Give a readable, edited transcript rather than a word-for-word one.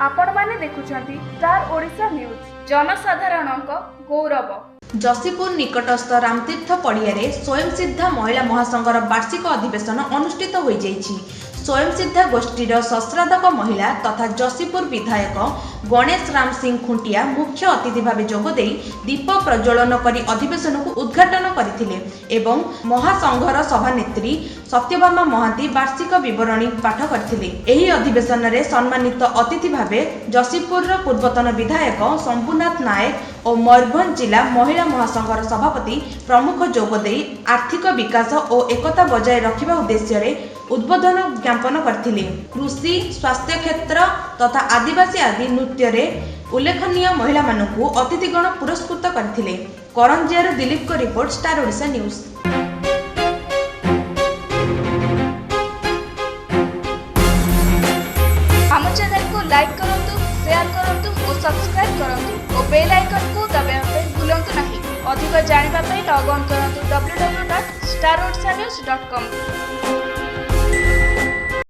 आपण माने देखुछंती star Odisha news जनसाधारणक गौरव। जसीपुर निकटस्थ रामतीर्थ पड़ियारे स्वयं सिद्धा महिला महासंघर वार्षिक अधिवेशन अनुष्ठित हो जाइछि। स्वयं सिद्धा गोष्ठीर सहस्राधिक महिला तथा जसीपुर विधायक गणेश राम सिंह खुंटिया मुख्य अतिथि भाव जोगदे दीप प्रज्वलन करी अधिवेशन को उद्घाटन करथिले एवं महासंघर सभानेत्री सत्यभामा महांती वार्षिक विवरणी पाठ करथिले। एही अधिवेशन रे सम्मानित अतिथि भावे जसीपुर पूर्वतन विधायक शंभुनाथ नायक और मयूरभंज जिला महिला महासंघर सभापति प्रमुख जोगदे आर्थिक विकास और एकता बजाय रखिबा उद्देश्य रे उद्बोधन ज्ञापन करथिले। कृषि स्वास्थ्य क्षेत्र तथा आदिवासी आदि नृत्य रे उल्लेखनीय महिला मानकु अतिथिगण पुरस्कृत करथिले। करंजियार दिलीप को रिपोर्ट स्टार ओडिशा न्यूज। आम चैनल को लाइक करंतु, शेयर करंतु और सब्सक्राइब करंतु और बेल आइकन को दबाइबा पे भूलंतु नहीं। अधिक जानिबा पे लॉग ऑन करंतु www.starodishanews.com।